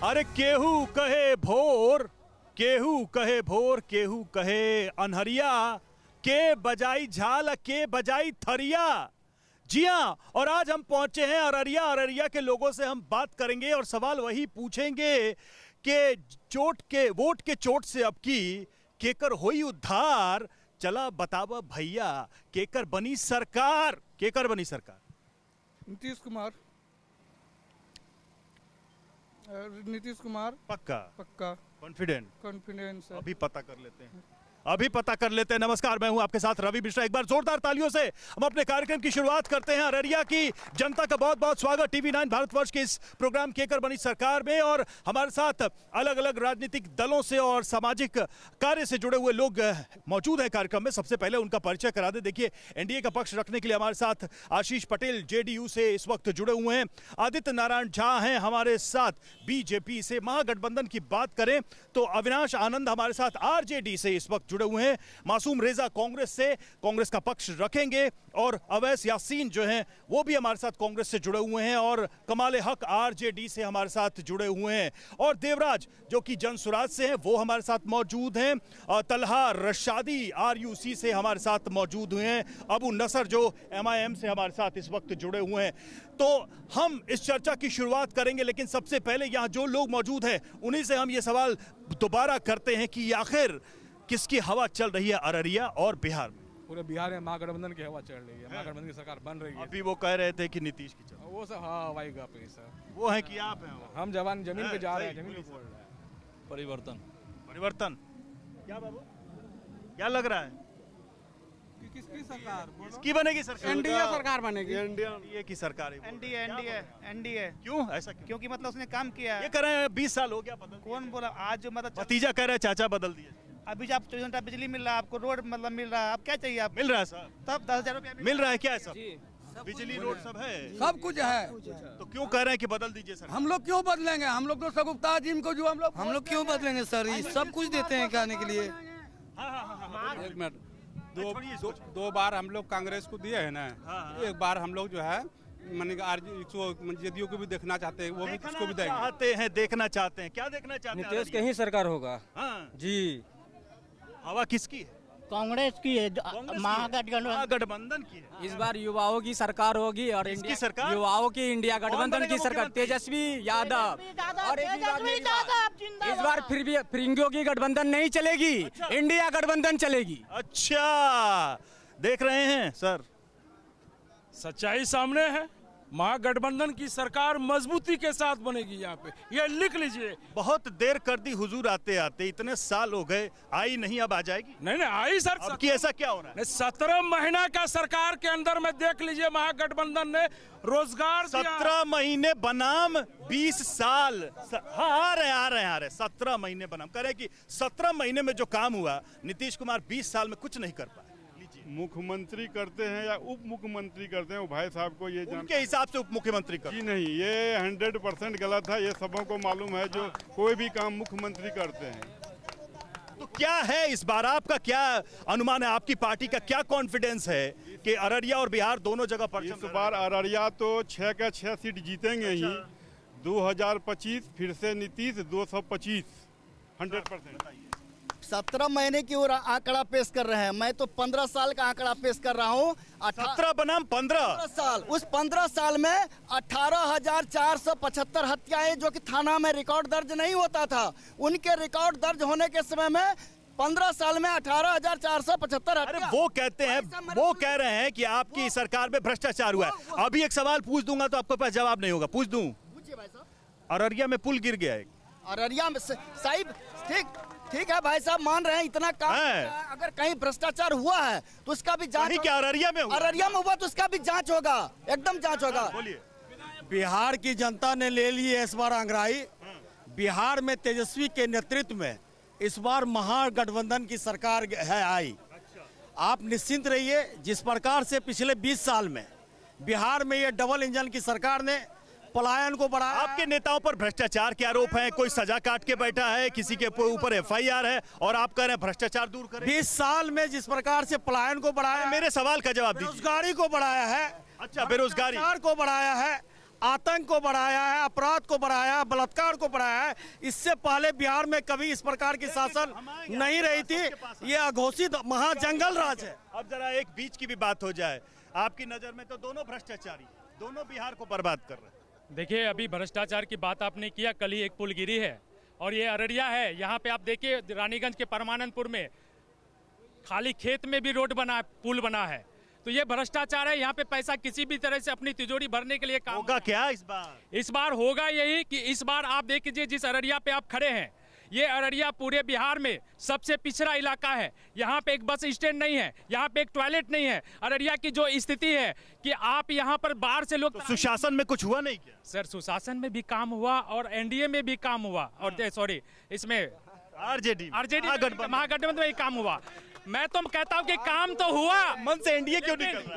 अरे केहू कहे भोर, केहू कहे भोर, केहू कहे अनहरिया, के बजाई झाल के बजाई थरिया। जी हाँ, और आज हम पहुंचे हैं अररिया। अररिया के लोगों से हम बात करेंगे और सवाल वही पूछेंगे कि वोट के चोट से अब की केकर होई उद्धार। चला बतावा भैया, केकर बनी सरकार, केकर बनी सरकार? नीतीश कुमार। नीतीश कुमार पक्का पक्का कॉन्फिडेंट? कॉन्फिडेंस है। अभी पता कर लेते हैं, अभी पता कर लेते हैं। नमस्कार, मैं हूं आपके साथ रवि मिश्रा। एक बार जोरदार तालियों से हम अपने कार्यक्रम की शुरुआत करते हैं। अररिया की जनता का बहुत बहुत स्वागत TV9 भारतवर्ष के इस प्रोग्राम केकर बनी सरकार में। और हमारे साथ अलग अलग राजनीतिक दलों से और सामाजिक कार्य से जुड़े हुए लोग मौजूद हैं कार्यक्रम में। सबसे पहले उनका परिचय करा दे। देखिए, एनडीए का पक्ष रखने के लिए हमारे साथ आशीष पटेल JDU से इस वक्त जुड़े हुए हैं। आदित्य नारायण झा हैं हमारे साथ BJP से। महागठबंधन की बात करें तो अविनाश आनंद हमारे साथ RJD से इस वक्त जुड़े हुए हैं। मासूम रेजा कांग्रेस से, कांग्रेस का पक्ष रखेंगे। और अवैस यासीन जो हैं वो भी हमारे साथ कांग्रेस से जुड़े हुए हैं। और कमाले हक RJD से हमारे साथ जुड़े हुए हैं। और देवराज जो कि जनसुराज से हैं वो हमारे साथ मौजूद हैं। और तलहा रशादी RUC से हमारे साथ मौजूद हुए हैं। अबू नसर जो MIM से हमारे साथ इस वक्त जुड़े हुए हैं। तो हम इस चर्चा की शुरुआत करेंगे, लेकिन सबसे पहले यहाँ जो लोग मौजूद हैं उन्हीं से हम ये सवाल दोबारा करते हैं कि आखिर किसकी हवा चल रही है अररिया और बिहार में? पूरे बिहार में महागठबंधन की हवा चल रही है। महागठबंधन की सरकार बन रही है। अभी वो कह रहे थे कि नीतीश की चल, वो सब हाँ हवाई गप है सर। वो है कि आप हैं वो? हम जवान जमीन पे जा रहे हैं, जमीन पे बोल रहे हैं। परिवर्तन। परिवर्तन क्या बाबू, क्या लग रहा है? किसकी सरकार? किसकी बनेगी सरकार? एनडीए सरकार बनेगी। एनडीए की सरकार है। एनडीए क्यों ऐसा क्यों? क्योंकि मतलब उसने काम किया है। ये कर रहे हैं 20 साल हो गया बदल। कौन बोला आज जो मतलब भतीजा कह रहे हैं चाचा बदल दिए। अभी जो आप 24 घंटा बिजली मिल रहा है, आपको रोड मतलब मिल रहा है, आप क्या चाहिए? आप मिल रहा है साहब, तब 10,000 रुपया मिल रहा है क्या है सब? बिजली रोड सब है, सब कुछ है। तो क्यों कह रहे हैं कि बदल दीजिए सर? हम लोग क्यों बदलेंगे? हम लोग तो सगुप्ता जी को जो हम लोग क्यों बदलेंगे सर? ये सब कुछ देते हैं खाने के लिए। एक मिनट, छोड़िए, दो बार हम लोग कांग्रेस को दिए है ना। एक बार हम लोग जो है मैंने JDU को भी देखना चाहते हैं, वो भी उसको भी देंगे। चाहते हैं, देखना चाहते हैं। क्या देखना चाहते हैं? नीतीश के ही सरकार होगा। हाँ जी। हवा किसकी है? कांग्रेस की है, महागठबंधन की है। इस बार युवाओं की सरकार होगी और किसकी इंडिया सरकार? युवाओं की इंडिया गठबंधन की सरकार। मुख्यमंत्री? तेजस्वी यादव। और एक तेजस्वी यादव इस बार फिर भी फिरंगियों की गठबंधन नहीं चलेगी, इंडिया गठबंधन चलेगी। अच्छा, देख रहे हैं सर, सच्चाई सामने है। महागठबंधन की सरकार मजबूती के साथ बनेगी। यहाँ पे ये लिख लीजिए। बहुत देर कर दी हुजूर आते आते, इतने साल हो गए, आई नहीं, अब आ जाएगी। नहीं आई सर। अब की ऐसा क्या हो रहा है? 17 महीना का सरकार के अंदर में देख लीजिए, महागठबंधन ने रोजगार दिया। 17 महीने बनाम 20 साल। हाँ, आ रहे 17 महीने बनाम। कह रहे कि 17 महीने में जो काम हुआ नीतीश कुमार 20 साल में कुछ नहीं कर पाए। मुख्यमंत्री करते हैं या उप मुख्यमंत्री करते हैं, वो भाई साहब को ये उनके हिसाब से उप मुख्यमंत्री कर। जी नहीं, ये 100% गलत है। ये सबों को मालूम है जो कोई भी काम मुख्यमंत्री करते हैं। तो क्या है इस बार, आपका क्या अनुमान है? आपकी पार्टी का क्या कॉन्फिडेंस है कि अररिया और बिहार दोनों जगह पर? इस बार अररिया तो 6 का 6 सीट जीतेंगे ही। 2025 फिर से नीतीश 225 100%। 17 महीने की ओर आंकड़ा पेश कर रहे हैं। मैं तो 15 साल का आंकड़ा पेश कर रहा हूँ। 17 बनाम 15 साल। उस 15 साल में 18,475 हत्याएं जो कि थाना में रिकॉर्ड दर्ज नहीं होता था, उनके रिकॉर्ड दर्ज होने के समय में 15 साल में 18,475 अरे वो कहते हैं, वो कह रहे हैं कि आपकी सरकार में भ्रष्टाचार हुआ है। अभी एक सवाल पूछ दूंगा तो आपके पास जवाब नहीं होगा। पूछ दूं? पूछिए भाई साहब। अररिया में पुल गिर गया है। अररिया में साहिब ठीक है भाई साहब, मान रहे हैं इतना काम है। अगर कहीं भ्रष्टाचार हुआ है तो उसका भी जांच। क्या अररिया में हुआ? अररिया में हुआ तो उसका भी जांच होगा, एकदम जांच होगा। बोलिए। बिहार की जनता ने ले ली है इस बार अंगड़ाई। बिहार में तेजस्वी के नेतृत्व में इस बार महागठबंधन की सरकार है आई। आप निश्चिंत रहिए, जिस प्रकार से पिछले 20 साल में बिहार में ये डबल इंजन की सरकार ने पलायन को बढ़ाया। आपके नेताओं पर भ्रष्टाचार के आरोप हैं, कोई सजा काट के बैठा है, किसी के ऊपर FIR है, और आप कह रहे हैं भ्रष्टाचार दूर करें। 20 साल में जिस प्रकार से पलायन को बढ़ाया, मेरे सवाल का जवाब दीजिए। बेरोजगारी को बढ़ाया है। अच्छा, बेरोजगारी को बढ़ाया है। आतंक को बढ़ाया है, अपराध को बढ़ाया है, बलात्कार को बढ़ाया है। इससे पहले बिहार में कभी इस प्रकार की शासन नहीं रही थी। ये अघोषित महाजंगल राज है। अब जरा एक बीच की भी बात हो जाए, आपकी नजर में तो दोनों भ्रष्टाचारी, दोनों बिहार को बर्बाद कर रहे हैं। देखिए, अभी भ्रष्टाचार की बात आपने किया, कल ही एक पुल गिरी है और ये अररिया है। यहाँ पे आप देखिए रानीगंज के परमानंदपुर में खाली खेत में भी रोड बना, पुल बना है। तो ये भ्रष्टाचार है। यहाँ पे पैसा किसी भी तरह से अपनी तिजोरी भरने के लिए काम होगा क्या इस बार? इस बार होगा यही कि इस बार आप देख लीजिए, जिस अररिया पे आप खड़े हैं, ये अररिया पूरे बिहार में सबसे पिछड़ा इलाका है। यहाँ पे एक बस स्टैंड नहीं है, यहाँ पे एक टॉयलेट नहीं है। अररिया की जो स्थिति है कि आप यहाँ पर बाहर से लोग, तो सुशासन में कुछ हुआ नहीं क्या? सर सुशासन में भी काम हुआ और एनडीए में भी काम हुआ और सॉरी इसमें आरजेडी महागठबंधन में भी काम हुआ। मैं तो कहता हूँ कि काम तो हुआ, मन से एनडीए क्यों नहीं कर रहा?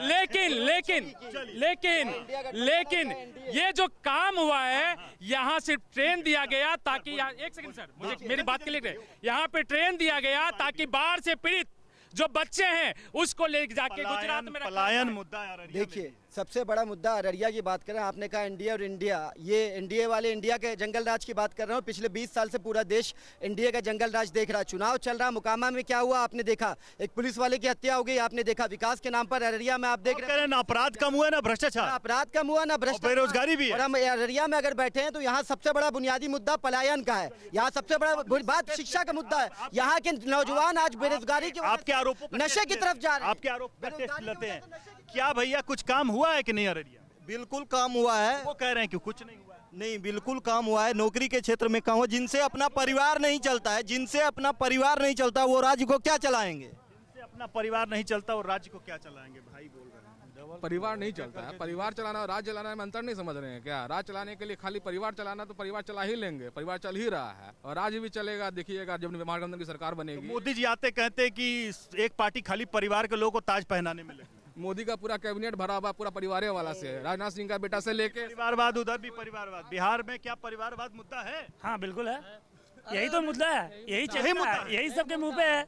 लेकिन ये जो काम हुआ है, यहाँ सिर्फ ट्रेन दिया गया ताकि एक सेकंड सर, मुझे मेरी बात क्लियर है। यहाँ पे ट्रेन दिया गया ताकि बाढ़ से पीड़ित जो बच्चे हैं उसको ले जाके गुजरात में पलायन मुद्दा है अररिया में। देखिए, सबसे बड़ा मुद्दा अररिया की बात करें, आपने कहा एनडीए और इंडिया, ये एनडीए वाले इंडिया के जंगल राज की बात कर रहे हो। पिछले 20 साल से पूरा देश एनडीए का जंगल राज देख रहा है। चुनाव चल रहा, मुकामा में क्या हुआ आपने देखा, एक पुलिस वाले की हत्या हो गई आपने देखा। विकास के नाम पर अररिया में आप देख रहे हैं ना अपराध कम हुआ, ना भ्रष्टाचार, अपराध कम हुआ, ना भ्रष्टाचार, बेरोजगारी भी है। और हम अररिया में अगर बैठे हैं तो यहाँ सबसे बड़ा बुनियादी मुद्दा पलायन का है। यहाँ सबसे बड़ा बात शिक्षा का मुद्दा है। यहाँ के नौजवान आज बेरोजगारी की आपके आरोपों पर नशे की तरफ जा रहे हैं। आपके आरोप पर टेस्ट लेते हैं क्या भैया? कुछ काम हुआ है कि नहीं अररिया? बिल्कुल काम हुआ है। वो कह रहे हैं कि कुछ नहीं हुआ है। नहीं, बिल्कुल काम हुआ है। नौकरी के क्षेत्र में काम हुआ। जिनसे अपना परिवार नहीं चलता है, जिनसे अपना परिवार नहीं चलता, वो राज्य को क्या चलाएंगे? जिनसे अपना परिवार नहीं चलता और राज्य को क्या चलाएंगे? भाई बोल रहे हैं परिवार नहीं चलता है। परिवार चलाना और राज्य चलाना में अंतर नहीं समझ रहे हैं क्या? राज्य चलाने के लिए खाली परिवार चलाना, तो परिवार चला ही लेंगे, परिवार चल ही रहा है, और राज्य भी चलेगा। देखिएगा जब महागठबंधन की सरकार बनेगी। मोदी जी आते कहते कि एक पार्टी खाली परिवार के लोगों को ताज पहनाने में लगी। मोदी का पूरा कैबिनेट भरा हुआ पूरा परिवार वाला से है, राजनाथ सिंह का बेटा से लेके। परिवारवाद, उधर भी परिवारवाद। बिहार में क्या परिवारवाद मुद्दा है? हाँ बिल्कुल है, यही तो मुद्दा है, यही चाहिए, यही सबके मुंह पे है।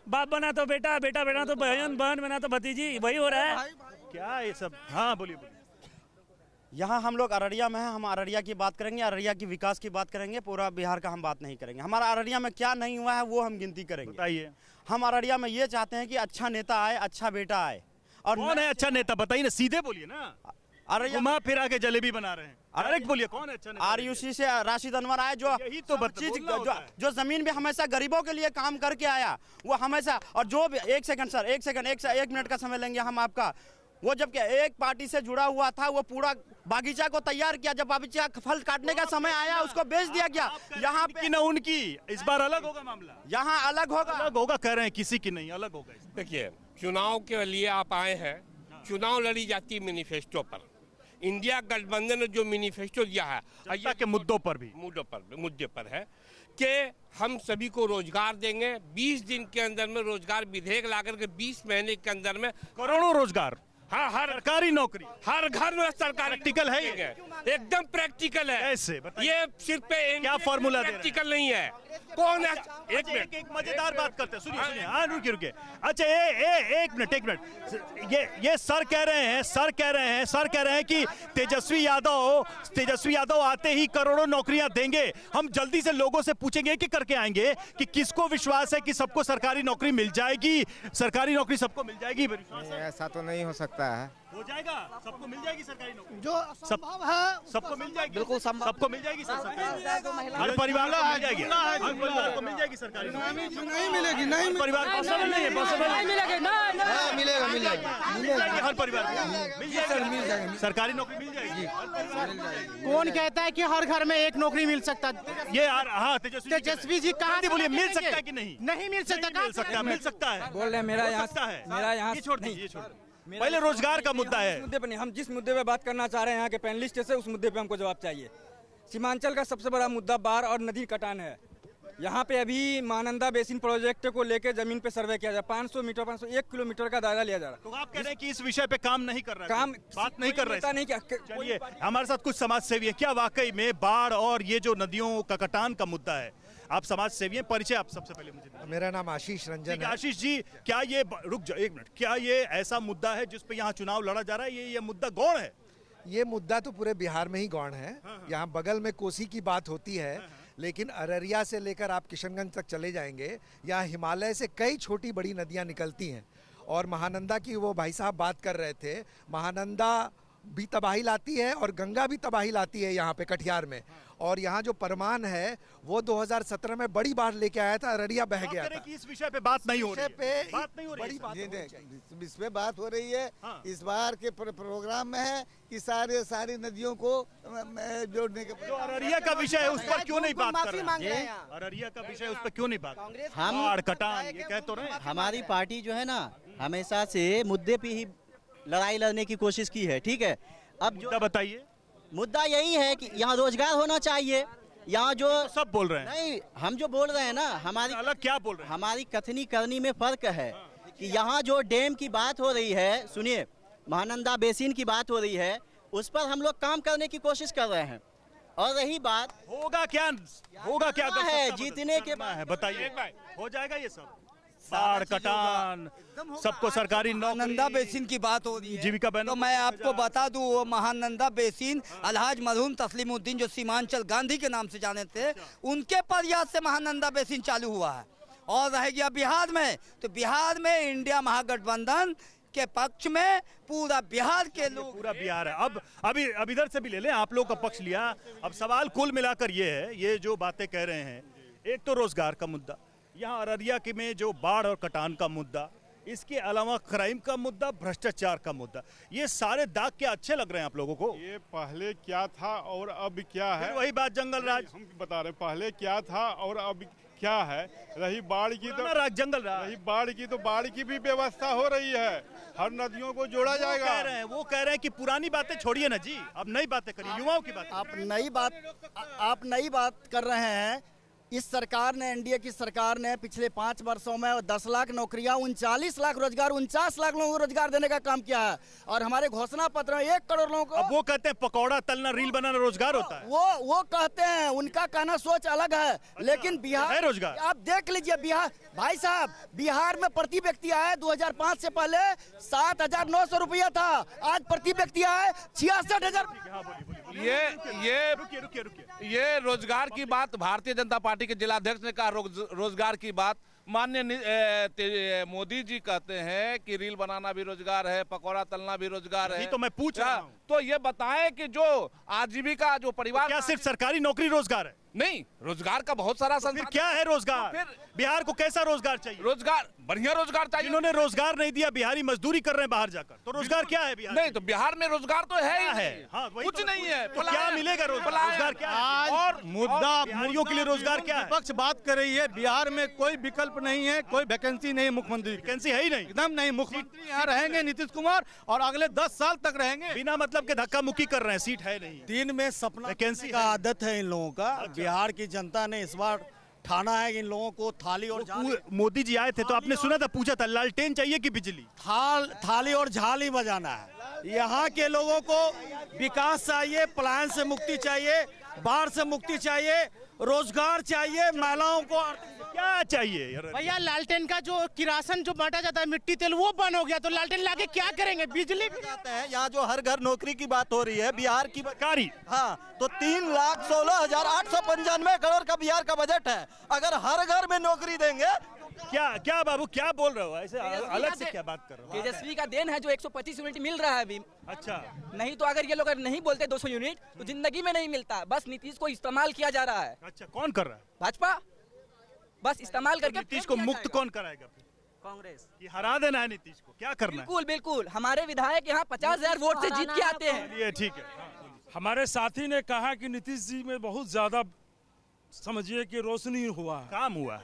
बाप बना तो बेटा, बेटा बना तो बहन, बहन बना तो भतीजी, वही हो रहा है क्या ये सब? हाँ बोलिए। यहाँ हम लोग अररिया में हैं, हम अररिया की बात करेंगे, अररिया की विकास की बात करेंगे, पूरा बिहार का हम बात नहीं करेंगे। हमारा अररिया में क्या नहीं हुआ है वो हम गिनती करेंगे। बताइए। हम अररिया में ये चाहते हैं कि अच्छा नेता आए, अच्छा बेटा आए। और कौन है अच्छा नेता? बताइए ना, सीधे बोलिए ना। अररिया घुमा फिरा के जलेबी बना रहे हैं, डायरेक्ट बोलिए कौन है अच्छा नेता? आरयूसी से राशिद अनवर आए, जो यही तो जो जमीन भी हमेशा गरीबों के लिए काम करके आया, वो हमेशा। और जो भी एक मिनट का समय लेंगे हम आपका। वो जब एक पार्टी से जुड़ा हुआ था, वो पूरा बागीचा को तैयार किया। जब बागीचा फल काटने का समय आया, उसको बेच दिया गया। यहाँ पे ना उनकी इस बार अलग होगा मामला, यहाँ अलग होगा कह रहे हैं, किसी की नहीं, अलग होगा। देखिए, चुनाव के लिए आप आए हैं, चुनाव लड़ी जाती है मैनिफेस्टो पर। इंडिया गठबंधन ने जो मैनिफेस्टो दिया है जनता के मुद्दों पर भी, मुद्दे पर है कि हम सभी को रोजगार देंगे। 20 दिन के अंदर में रोजगार विधेयक लाकर के 20 महीने के अंदर में करोड़ों रोजगार। हाँ, हर सरकारी नौकरी, हर घर में सरकारी प्रैक्टिकल है, एकदम प्रैक्टिकल है। ऐसे बताइए, ये सिर्फ क्या फॉर्मूला प्रैक्टिकल नहीं है। कौन है? एक मजेदार बात करते हैं, सुनिए। हाँ रुकिए। अच्छा एक मिनट। ये सर कह रहे हैं कि तेजस्वी यादव आते ही करोड़ों नौकरियां देंगे। हम जल्दी से लोगों से पूछेंगे कि करके आएंगे कि किसको विश्वास है कि सबको सरकारी नौकरी मिल जाएगी, सरकारी नौकरी सबको मिल जाएगी? ऐसा तो नहीं हो सकता है। हो जाएगा, सबको मिल जाएगी सरकारी नौकरी, जो संभव है सबको मिल जाएगी, बिल्कुल सबको मिल जाएगी हर परिवार को मिल जाएगी, हर परिवार को मिल जाएगी सरकारी नौकरी। नहीं मिलेगी, नहीं परिवार पॉसिबल नहीं है, पॉसिबल नहीं मिलेगा, मिल जाएगी, हर परिवार को मिल जाएगी, सरकारी नौकरी मिल जाएगी। कौन कहता है कि हर घर में एक नौकरी मिल सकता है? ये हाँ तेजस्वी जी कहाँ से बोलिए, मिल सकता है कि नहीं? नहीं मिल सकता, मिल सकता है। बोल रहे हैं मेरा यहाँ छोड़ दीजिए, पहले रोजगार का मुद्दा है। मुद्दे पर नहीं, हम जिस मुद्दे पे बात करना चाह रहे हैं यहाँ के पैनलिस्ट से, उस मुद्दे पे हमको जवाब चाहिए। सीमांचल का सबसे बड़ा मुद्दा बाढ़ और नदी कटान है। यहाँ पे अभी महानंदा बेसिन प्रोजेक्ट को लेकर जमीन पे सर्वे किया जा रहा है। 501 किलोमीटर का दायरा लिया जा रहा है। तो आप कह रहे हैं कि इस विषय पे काम नहीं कर रहा है, काम बात नहीं कर रहे हैं? नहीं क्या? चलिए, हमारे साथ कुछ समाज सेवी है। क्या वाकई में बाढ़ और ये जो नदियों का कटान का मुद्दा है, आप समाज सेवी हैं, परिचय आप सबसे पहले मुझे दीजिए। मेरा नाम आशीष रंजन है। आशीष जी, क्या ये रुक जाओ एक मिनट, क्या ये ऐसा मुद्दा है जिस पे यहाँ चुनाव लड़ा जा रहा है? ये मुद्दा गौण है? ये मुद्दा तो पूरे बिहार में ही गौण है। यहाँ बगल में कोसी की बात होती है, लेकिन अररिया से लेकर आप किशनगंज तक चले जाएंगे, यहाँ हिमालय से कई छोटी बड़ी नदियाँ निकलती हैं। और महानंदा की वो भाई साहब बात कर रहे थे, महानंदा भी तबाही लाती है और गंगा भी तबाही लाती है यहाँ पे कटिहार में। और यहाँ जो परमान है वो 2017 में बड़ी बाढ़ लेके आया था, अररिया बह गया था। कि इस विषय पे बात नहीं हो रही है। बात नहीं हो रही, बड़ी बात होनी चाहिए। इस पे बात हो रही है। इस बार के प्रोग्राम में है कि सारी नदियों को जोड़ने के। जो अररिया का विषय है उस पर क्यों नहीं बात कर रहे हैं? अररिया का विषय उस पर क्यों नहीं बात? हम बाढ़ कटान ये कह तो रहे हैं। हमारी पार्टी जो है ना हमेशा से मुद्दे पे ही लड़ाई लड़ने की कोशिश की है, ठीक है। अब मुद्दा बताइए। मुद्दा यही है कि यहाँ रोजगार होना चाहिए। यहाँ जो तो सब बोल रहे हैं। नहीं, हम जो बोल रहे हैं ना, हमारी अलग क्या बोल रहे हैं? हमारी कथनी करनी में फर्क है कि यहाँ जो डैम की बात हो रही है, सुनिए, महानंदा बेसिन की बात हो रही है, उस पर हम लोग काम करने की कोशिश कर रहे हैं। और रही बात होगा क्या अगर है जीतने के बाद बताइए, हो जाएगा ये सब? बाढ़ कटान सबको सरकारी महानंदा बेसिन की बात हो रही है, जीविका बहनों तो मैं आपको बता दूं, वो महानंदा बेसिन अलहाज मरहूम तस्लीमुद्दीन जो सीमांचल गांधी के नाम से जाने थे, उनके प्रयास से महानंदा बेसिन चालू हुआ है। और रह गया बिहार में, तो बिहार में इंडिया महागठबंधन के पक्ष में पूरा बिहार के लोग, पूरा बिहार है। अब इधर से भी ले लें, आप लोग का पक्ष लिया। अब सवाल कुल मिलाकर ये है, ये जो बातें कह रहे हैं, एक तो रोजगार का मुद्दा, यहाँ अररिया के में जो बाढ़ और कटान का मुद्दा, इसके अलावा क्राइम का मुद्दा, भ्रष्टाचार का मुद्दा, ये सारे दाग क्या अच्छे लग रहे हैं आप लोगों को? ये पहले क्या था और अब क्या है? वही बात जंगल राज हम बता रहे हैं, पहले क्या था और अब क्या है। रही बाढ़ की तो जंगल राज, रही बाढ़ की भी व्यवस्था हो रही है, हर नदियों को जोड़ा जाएगा। वो कह रहे हैं कि पुरानी बातें छोड़िए ना जी, अब नई बातें करिए, युवाओं की बात। आप नई बात कर रहे हैं। इस सरकार ने, एनडीए की सरकार ने पिछले 5 वर्षों में 10 लाख नौकरियां, 39 लाख रोजगार, 49 लाख लोगों को रोजगार देने का काम किया है। और हमारे घोषणा पत्र में 1 करोड़ लोगों को। अब वो कहते हैं पकौड़ा तलना, रील बनाना रोजगार होता है। वो कहते हैं, उनका कहना सोच अलग है। लेकिन बिहार है रोजगार। आप देख लीजिए, बिहार भाई साहब, बिहार में प्रति व्यक्ति आय 2005 से पहले 7,900 रुपया था, आज प्रति व्यक्ति आय 66,000। ये रोजगार की बात भारतीय जनता पार्टी के जिलाध्यक्ष ने कहा। रोजगार की बात माननीय मोदी जी कहते हैं कि रील बनाना भी रोजगार है, पकौड़ा तलना भी रोजगार है। तो मैं पूछ रहा हूं। तो ये बताएं कि जो आजीविका, जो परिवार, क्या सिर्फ सरकारी नौकरी रोजगार है? नहीं, रोजगार का बहुत सारा फिर क्या है रोजगार? फिर बिहार को कैसा रोजगार चाहिए? रोजगार, बढ़िया रोजगार चाहिए। जिन्होंने रोजगार नहीं दिया, बिहारी मजदूरी कर रहे हैं बाहर जाकर, तो रोजगार क्या है बिहार? नहीं, तो बिहार में रोजगार तो है ही है। हाँ, कुछ नहीं है। तो क्या मिलेगा रोजगार क्या है? और मुद्दा बिहारियों के लिए रोजगार क्या है? विपक्ष बात कर रही है, बिहार में कोई विकल्प नहीं है, कोई वैकेंसी नहीं है। मुख्यमंत्री वैकेंसी है ही नहीं, एकदम नहीं। मुख्यमंत्री यहाँ रहेंगे नीतीश कुमार, और अगले 10 साल तक रहेंगे। बिना मतलब के धक्का मुक्की कर रहे हैं, सीट है नहीं। दिन में सपना वैकेंसी का आदत है इन लोगों का। बिहार की जनता ने इस बार ठाना है कि इन लोगों को थाली और झाली। मोदी जी आए थे तो आपने सुना था, पूछा था लालटेन चाहिए कि बिजली? थाली और झाली बजाना है। यहाँ के लोगों को विकास चाहिए, पलायन से मुक्ति चाहिए, बाढ़ से मुक्ति चाहिए, रोजगार चाहिए, महिलाओं को क्या चाहिए? भैया लालटेन का जो किरासन जो बांटा जाता है, मिट्टी तेल, वो बंद हो गया, तो लालटेन लाके क्या करेंगे? बिजली भी जाते हैं। यहाँ जो हर घर नौकरी की बात हो रही है, बिहार की सरकारी, हाँ, तो 3,16,895 करोड़ का बिहार का बजट है। अगर हर घर में नौकरी देंगे, क्या बाबू क्या बोल रहे हो? ऐसे अलग से क्या बात कर रहे हो? तेजस्वी का देन है जो 125 यूनिट मिल रहा है अभी। अच्छा, नहीं तो अगर ये लोग नहीं बोलते 200 यूनिट, तो जिंदगी में नहीं मिलता। बस नीतीश को इस्तेमाल किया जा रहा है। अच्छा, कौन कर रहा है? भाजपा बस इस्तेमाल करके। नीतीश को मुक्त कौन कराएगा? कांग्रेस। ये हरा देना है नीतीश को, क्या करना है? बिल्कुल बिल्कुल, हमारे विधायक यहाँ 50,000 वोट से जीत के आते हैं। ये ठीक है। हमारे साथी ने कहा कि नीतीश जी में बहुत ज्यादा समझिए कि रोशनी हुआ, काम हुआ,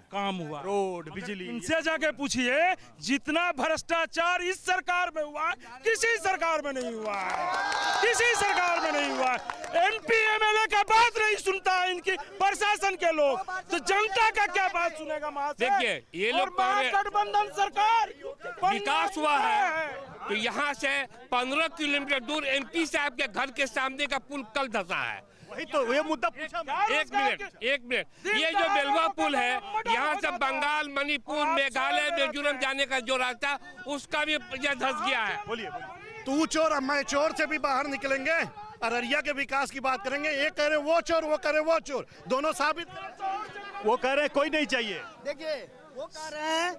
रोड, बिजली। इनसे जाके पूछिए, जितना भ्रष्टाचार इस सरकार में हुआ किसी सरकार में नहीं हुआ है, किसी सरकार में नहीं हुआ है। एमपी एमएलए का बात नहीं सुनता है इनकी प्रशासन के लोग, तो जनता का क्या बात सुनेगा? देखिए, ये लोग गठबंधन सरकार विकास हुआ है, तो यहाँ से 15 किलोमीटर दूर एमपी साहब के घर के सामने का पुल कल धंसा है। वही तो ये मुद्दा पूछा। एक मिनट, ये जो बेलवा पुल है, यहाँ से बंगाल, मणिपुर, मेघालय, मिजोरम जाने का जो रास्ता, उसका भी धंस गया है। बोलिए। तू चोर अब मैं चोर से भी बाहर निकलेंगे, अररिया के विकास की बात करेंगे। एक कह रहे वो चोर, वो कह रहे वो चोर, दोनों साबित। वो कह रहे हैं कोई नहीं चाहिए। देखिए वो कह रहे हैं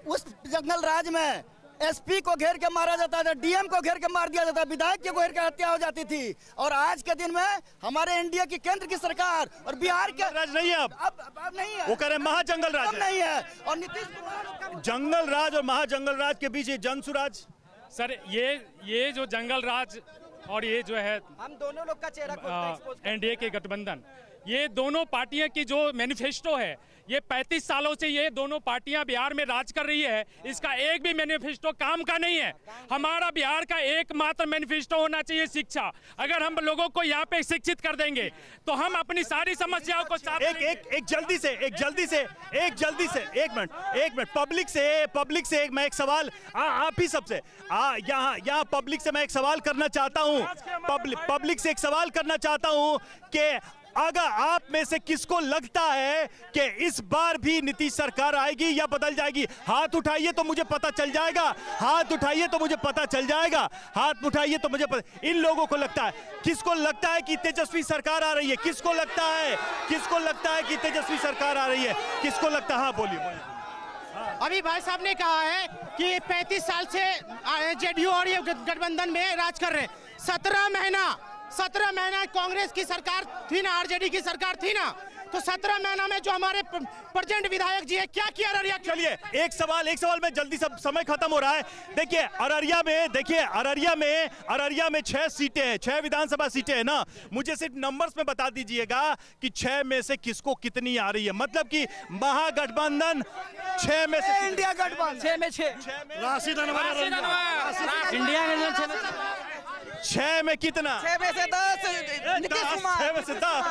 उस जंगल राज में एसपी को घेर के मारा जाता था, डीएम को घेर के मार दिया जाता, विधायक को घेर के हत्या हो जाती थी। और आज के दिन में हमारे एनडीए की केंद्र की सरकार और बिहार के राज नहीं है अब नहीं है। वो कह रहे हैं महाजंगल राज है। नहीं है। और नीतीश कुमार जंगल राज और महाजंगल राज के बीच ये जनसुराज। सर ये जो जंगल राज और ये जो है हम दोनों लोग का चेहरा एनडीए के गठबंधन, ये दोनों पार्टियां की जो मैनिफेस्टो है, ये 35 सालों से ये दोनों पार्टियां बिहार में राज कर रही है, इसका एक भी मैनिफेस्टो काम का नहीं है। हमारा बिहार का एकमात्र मैनिफेस्टो होना चाहिए शिक्षा। अगर हम लोगों को यहाँ पे शिक्षित कर देंगे तो हम अपनी सारी समस्याओं को एक जल्दी से एक मिनट पब्लिक से मैं एक सवाल आप ही सबसे यहाँ पब्लिक से मैं एक सवाल करना चाहता हूँ। पब्लिक से एक सवाल करना चाहता हूँ कि अगर आप में से किसको लगता है कि इस बार भी नीतीश सरकार आएगी या बदल जाएगी? हाथ उठाइए तो मुझे पता चल जाएगा। हाथ उठाइए तो मुझे पता चल जाएगा। हाथ उठाइए तो मुझे पता। इन लोगों को लगता है, किसको लगता है कि तेजस्वी सरकार आ रही है? किसको लगता है कि तेजस्वी सरकार आ रही है? किसको लगता है? हाँ बोलिए। अभी भाई साहब ने कहा है कि 35 साल से जेडीयू और ये गठबंधन में राज कर रहे हैं। 17 महीना कांग्रेस की सरकार थी ना, आरजेडी की सरकार थी ना, तो 17 महीना में जो हमारे प्रेजेंट विधायक जी है क्या किया अररिया? चलिए एक सवाल में जल्दी, सब समय खत्म हो रहा है। देखिए अररिया में 6 सीटें हैं, 6 विधानसभा सीटें हैं ना। मुझे सिर्फ नंबर्स में बता दीजिएगा कि 6 में से किसको कितनी आ रही है। मतलब कि महागठबंधन 6 में से इंडिया गठबंधन 6 में 6 राशिद अनवर इंडिया गठबंधन 6 में कितना? 6 में से 10 नीतीश कुमार। 6 में से 10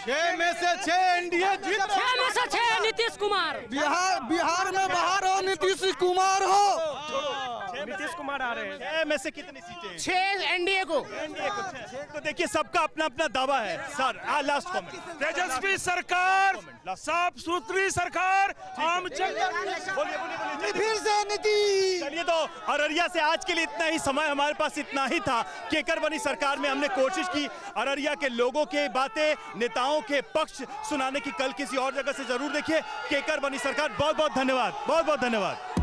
6 में से 6 एनडीए जीत। 6 में से 6 नीतीश कुमार। बिहार में बाहर हो नीतीश कुमार हो। नीतीश कुमार आ रहे हैं। 6 में से कितनी सीटें? 6 एनडीए को। 6। तो देखिए सबका अपना अपना दावा है। Sir last comment. तेजस्वी सरकार, साफ सुथरी सरकार, हम बोलिए। फिर से नीतीश। चलिए तो अररिया से आज के लिए इतना ही। समय हमारे पास इतना ही था। केकर बनी सरकार में हमने कोशिश की अररिया के लोगों के बातें, नेताओं के पक्ष सुनाने की। कल किसी और जगह से जरूर देखिए केकर बनी सरकार। बहुत बहुत धन्यवाद।